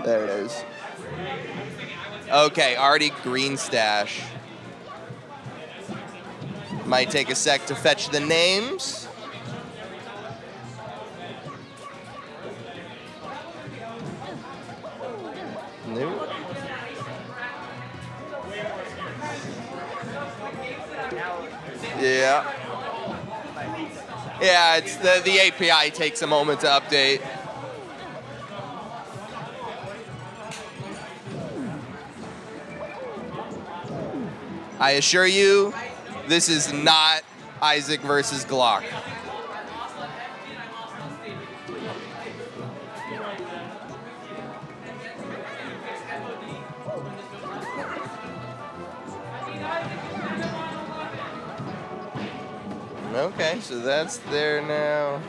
There it is. Okay, Arty Greenstach. Might take a sec to fetch the names. Nope. Yeah. Yeah, it's the API takes a moment to update. I assure you, this is not Isaac versus Glock. Okay, so that's there now.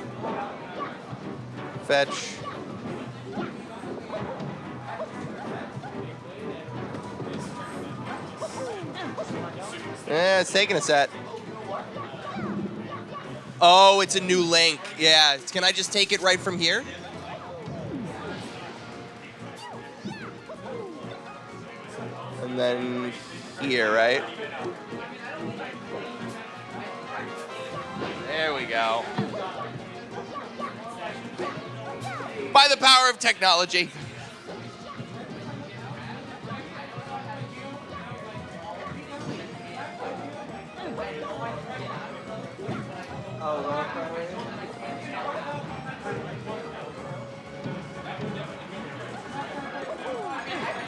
Fetch. Yeah, it's taking a set. Oh, it's a new link. Yeah, can I just take it right from here? And then here, right? There we go. By the power of technology.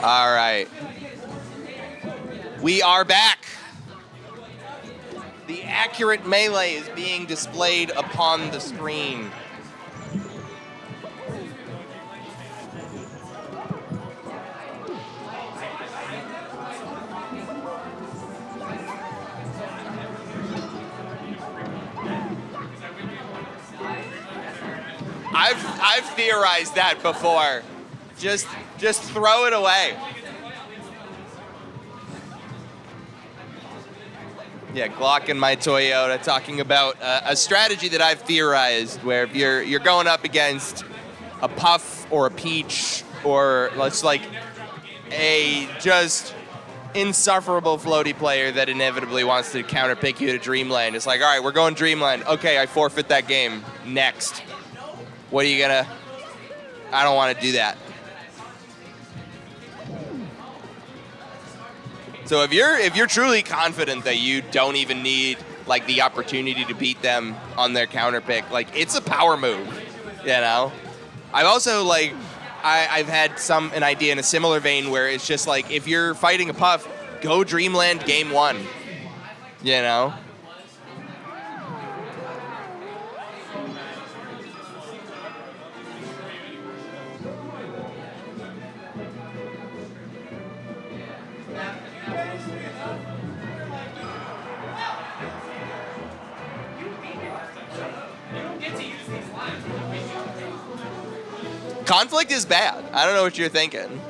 All right. We are back. The accurate melee is being displayed upon the screen. I've theorized that before. Just throw it away. Yeah, Glock and my Toyota talking about a strategy that I've theorized where if you're going up against a Puff or a Peach or let's like a just insufferable floaty player that inevitably wants to counterpick you to Dreamland. It's like, all right, we're going Dreamland. Okay, I forfeit that game. Next. What are you gonna? I don't want to do that. So if you're truly confident that you don't even need like the opportunity to beat them on their counterpick, like it's a power move, you know. I've also like I've had an idea in a similar vein where it's just like if you're fighting a Puff, go Dreamland game one, you know. Conflict is bad. I don't know what you're thinking.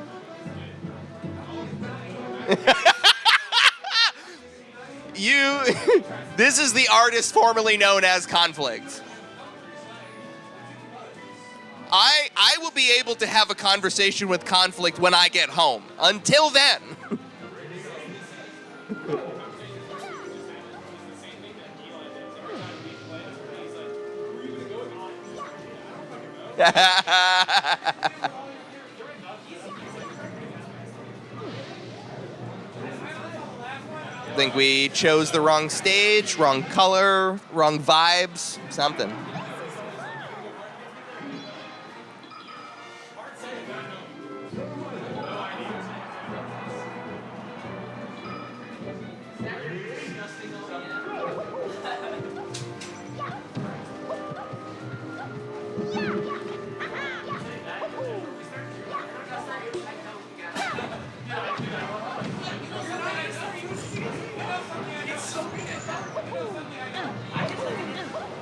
This is the artist formerly known as Conflict. I will be able to have a conversation with Conflict when I get home. Until then. I think we chose the wrong stage, wrong color, wrong vibes, something.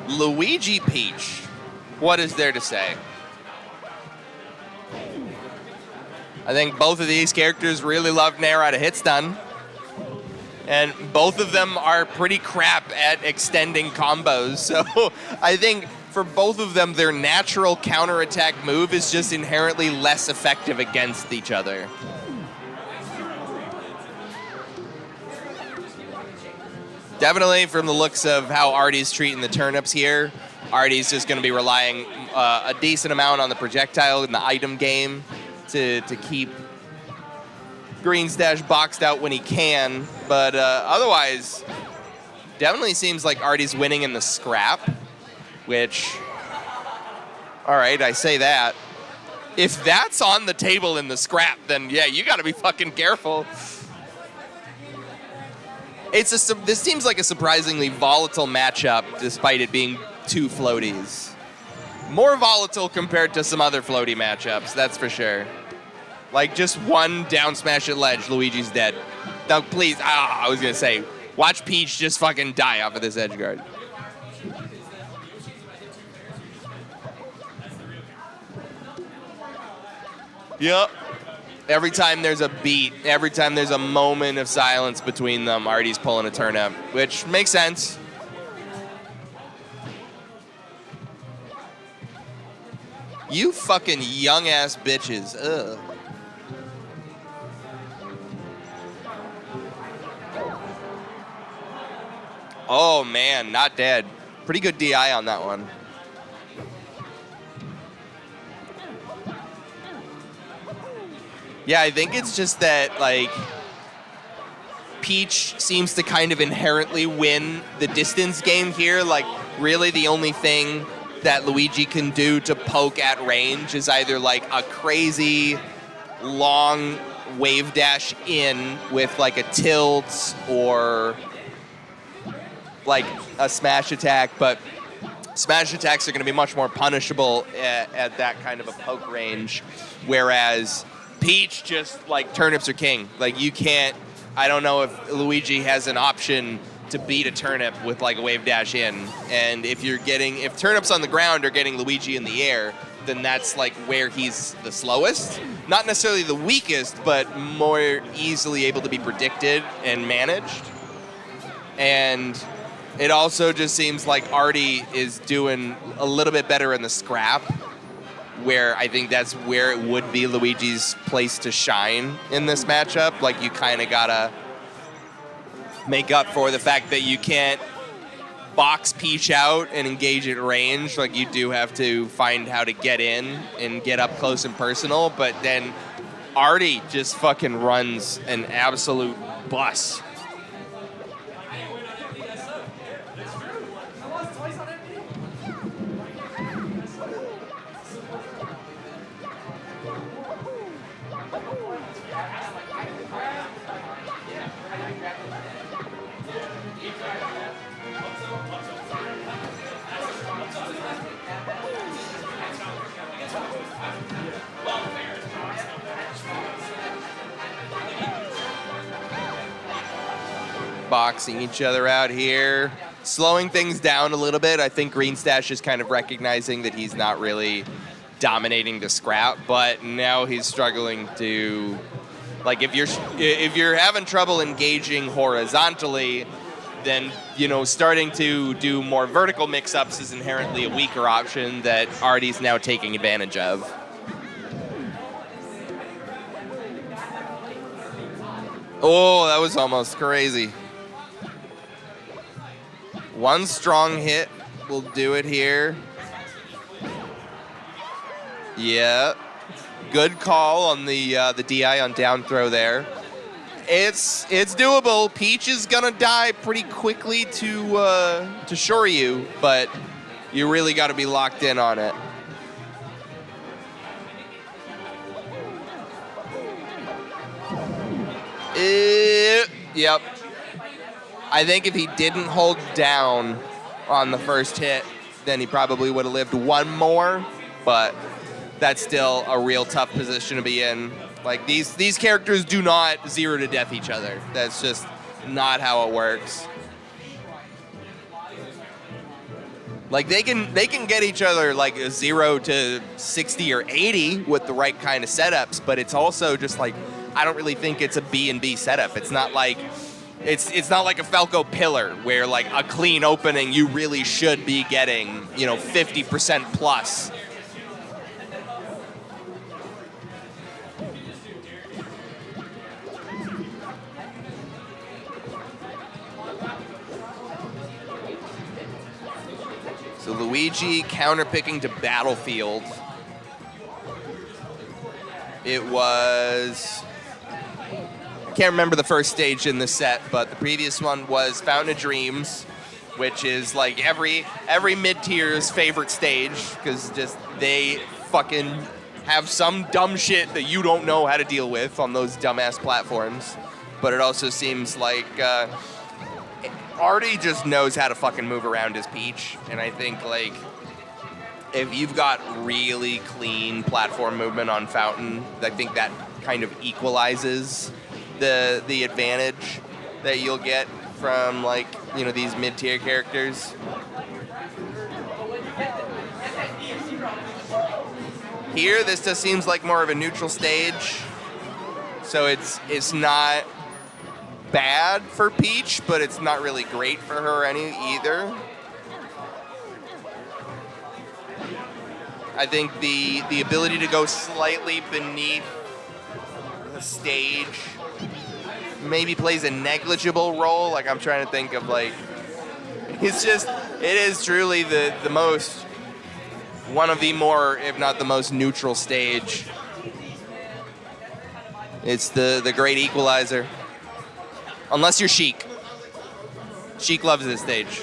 Luigi Peach. What is there to say? I think both of these characters really love Nair out of hit stun. And both of them are pretty crap at extending combos. So I think for both of them, their natural counterattack move is just inherently less effective against each other. Definitely from the looks of how Arty's treating the turnips here, Arty's just going to be relying a decent amount on the projectile in the item game to keep Greenstach boxed out when he can. But otherwise, definitely seems like Arty's winning in the scrap, which, all right, I say that. If that's on the table in the scrap, then yeah, you got to be fucking careful. This seems like a surprisingly volatile matchup, despite it being two floaties. More volatile compared to some other floaty matchups, that's for sure. Like, just one down smash at ledge, Luigi's dead. Now, please, I was going to say, watch Peach just fucking die off of this edge guard. Yep. Every time there's a beat, every time there's a moment of silence between them, Arty's pulling a turnip, which makes sense. You fucking young-ass bitches. Ugh. Oh, man, not dead. Pretty good DI on that one. Yeah, I think it's just that, like, Peach seems to kind of inherently win the distance game here. Like, really the only thing that Luigi can do to poke at range is either, like, a crazy long wave dash in with, like, a tilt or, like, a smash attack. But smash attacks are going to be much more punishable at that kind of a poke range, whereas Peach just, like, turnips are king. Like, you can't, I don't know if Luigi has an option to beat a turnip with, like, a wave dash in. And if turnips on the ground are getting Luigi in the air, then that's, like, where he's the slowest. Not necessarily the weakest, but more easily able to be predicted and managed. And it also just seems like Arty is doing a little bit better in the scrap, where I think that's where it would be Luigi's place to shine in this matchup. Like, you kind of gotta make up for the fact that you can't box Peach out and engage at range. Like, you do have to find how to get in and get up close and personal, but then Arty just fucking runs an absolute bus. Boxing each other out here, slowing things down a little bit. I think Greenstach is kind of recognizing that he's not really dominating the scrap, but now he's struggling to, like, if you're having trouble engaging horizontally, then, you know, starting to do more vertical mix-ups is inherently a weaker option that Arty's now taking advantage of. Oh, that was almost crazy. One strong hit will do it here. Yeah. Good call on the DI on down throw there. It's doable. Peach is gonna die pretty quickly to Shoryu, but you really got to be locked in on it. Yep. I think if he didn't hold down on the first hit, then he probably would have lived one more, but that's still a real tough position to be in. Like, these characters do not zero to death each other. That's just not how it works. Like, they can get each other like a 0 to 60 or 80 with the right kind of setups, but it's also just like, I don't really think it's a B and B setup. It's not like It's not like a Falco Pillar where like a clean opening you really should be getting, 50% plus. So Luigi counterpicking to Battlefield. It was... I can't remember the first stage in the set, but the previous one was Fountain of Dreams, which is like every mid-tier's favorite stage, because just they fucking have some dumb shit that you don't know how to deal with on those dumbass platforms. But it also seems like Arty just knows how to fucking move around his Peach, and I think like if you've got really clean platform movement on Fountain, I think that kind of equalizes the advantage that you'll get from like these mid-tier characters. Here, this just seems like more of a neutral stage, so it's not bad for Peach, but it's not really great for her either. I think the ability to go slightly beneath the stage maybe plays a negligible role. Like I'm trying to think of like, it is truly the most, one of the more, if not the most neutral stage. It's the great equalizer. Unless you're Sheik. Sheik loves this stage.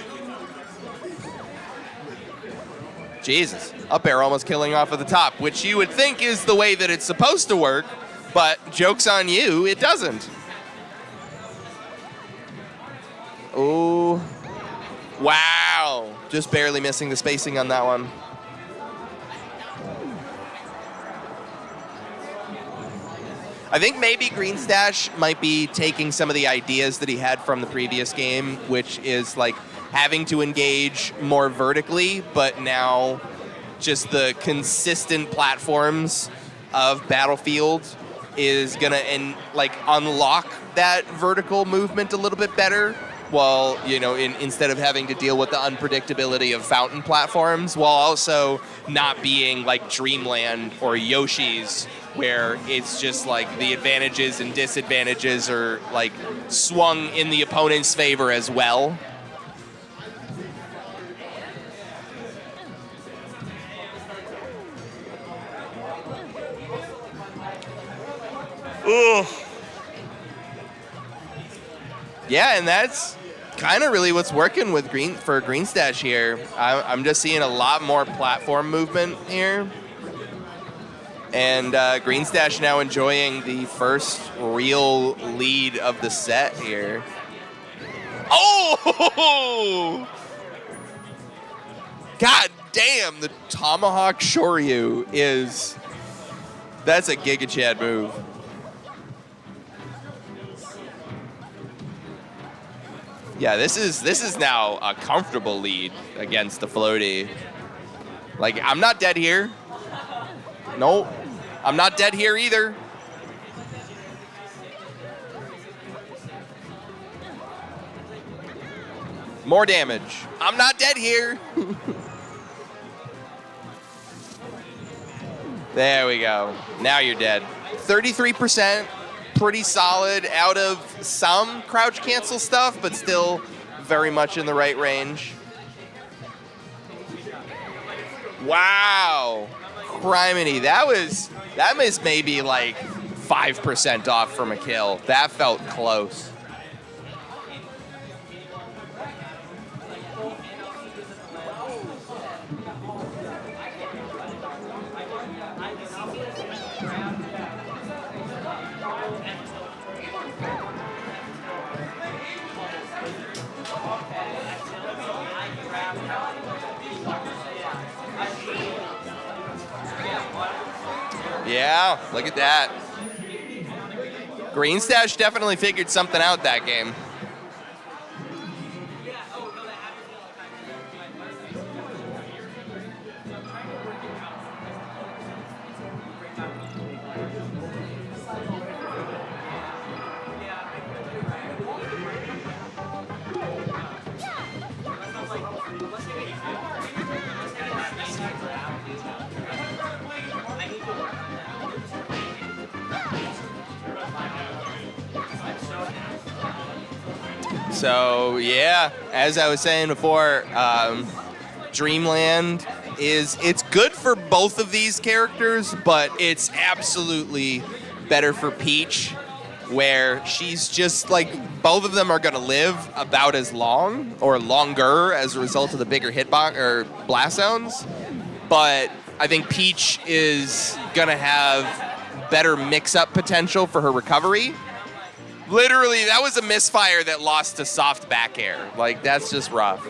Jesus. Up air almost killing off at the top, which you would think is the way that it's supposed to work, but joke's on you, it doesn't. Oh. Wow. Just barely missing the spacing on that one. I think maybe Greenstach might be taking some of the ideas that he had from the previous game, which is like having to engage more vertically, but now just the consistent platforms of Battlefield is gonna unlock that vertical movement a little bit better. While instead of having to deal with the unpredictability of Fountain platforms, while also not being like Dreamland or Yoshi's, where it's just like the advantages and disadvantages are like swung in the opponent's favor as well. Ugh. Yeah, and that's kind of really what's working with Greenstach here. I'm just seeing a lot more platform movement here. And Greenstach now enjoying the first real lead of the set here. Oh! God damn, the Tomahawk Shoryu that's a Giga Chad move. Yeah, this is now a comfortable lead against the floaty. Like, I'm not dead here. Nope. I'm not dead here either. More damage. I'm not dead here. There we go. Now you're dead. 33%. Pretty solid out of some crouch cancel stuff, but still very much in the right range. Wow. Criminy. That was maybe like 5% off from a kill. That felt close. Yeah, look at that. Greenstach definitely figured something out that game. So yeah, as I was saying before, Dreamland it's good for both of these characters, but it's absolutely better for Peach, where she's just like both of them are gonna live about as long or longer as a result of the bigger hitbox or blast zones. But I think Peach is gonna have better mix-up potential for her recovery. Literally, that was a misfire that lost to soft back air. Like, that's just rough.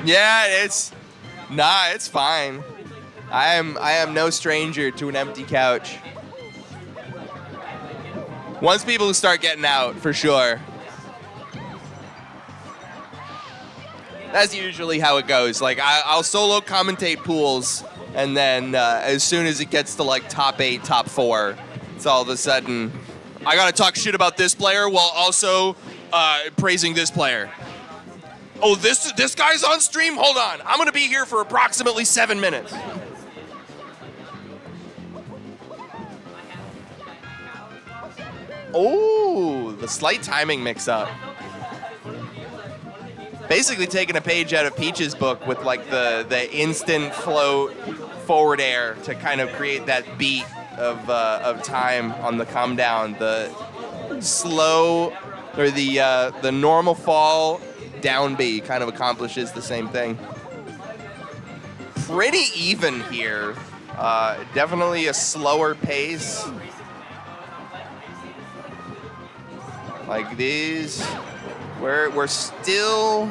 Yeah, it's fine. I am no stranger to an empty couch. Once people start getting out, for sure. That's usually how it goes. Like, I'll solo commentate pools, and then as soon as it gets to like top 8, top 4, it's all of a sudden, I gotta talk shit about this player while also praising this player. Oh, this guy's on stream? Hold on. I'm gonna be here for approximately 7 minutes. Oh, the slight timing mix-up. Basically taking a page out of Peach's book with like the instant float forward air to kind of create that beat of time on the come down. The slow or the normal fall down B kind of accomplishes the same thing. Pretty even here. Definitely a slower pace. Like these, we're still,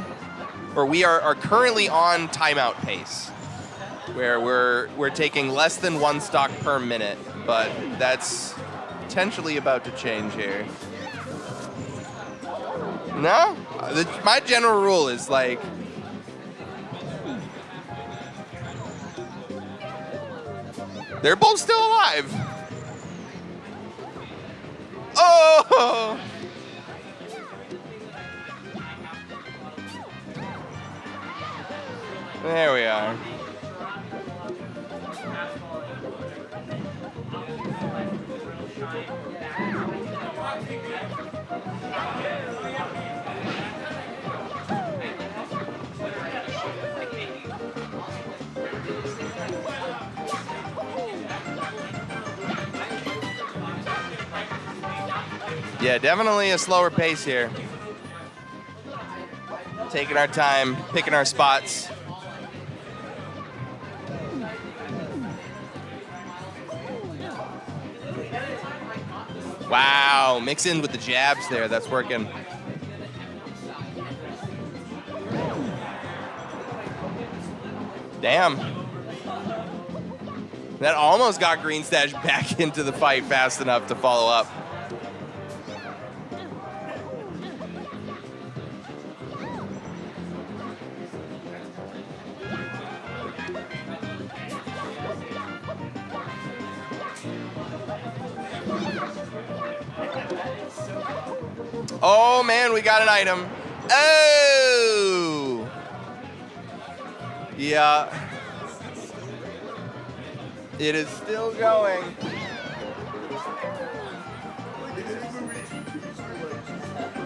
or we are currently on timeout pace, where we're taking less than 1 stock per minute, but that's potentially about to change here. No, my general rule is like, they're both still alive. Oh! There we are. Yeah, definitely a slower pace here. Taking our time, picking our spots. Wow, mix in with the jabs there. That's working. Damn. That almost got Greenstach back into the fight fast enough to follow up. Oh man, we got an item. Oh! Yeah. It is still going.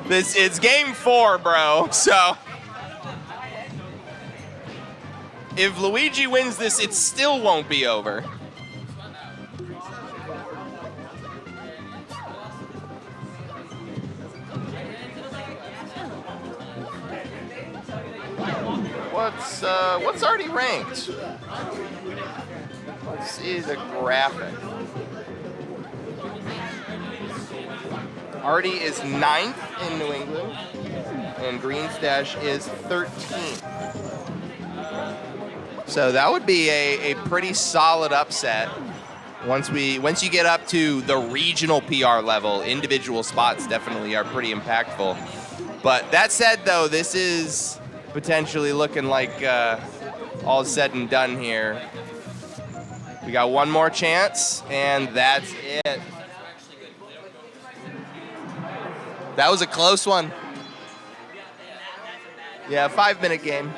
It's game 4, bro. So if Luigi wins this, it still won't be over. What's Arty ranked? Let's see the graphic. Arty is 9th in New England, and Greenstach is 13th. So that would be a pretty solid upset. Once you get up to the regional PR level, individual spots definitely are pretty impactful. But that said, though, this is potentially looking like all said and done here. We got one more chance, and that's it. That was a close one. Yeah, 5-minute game.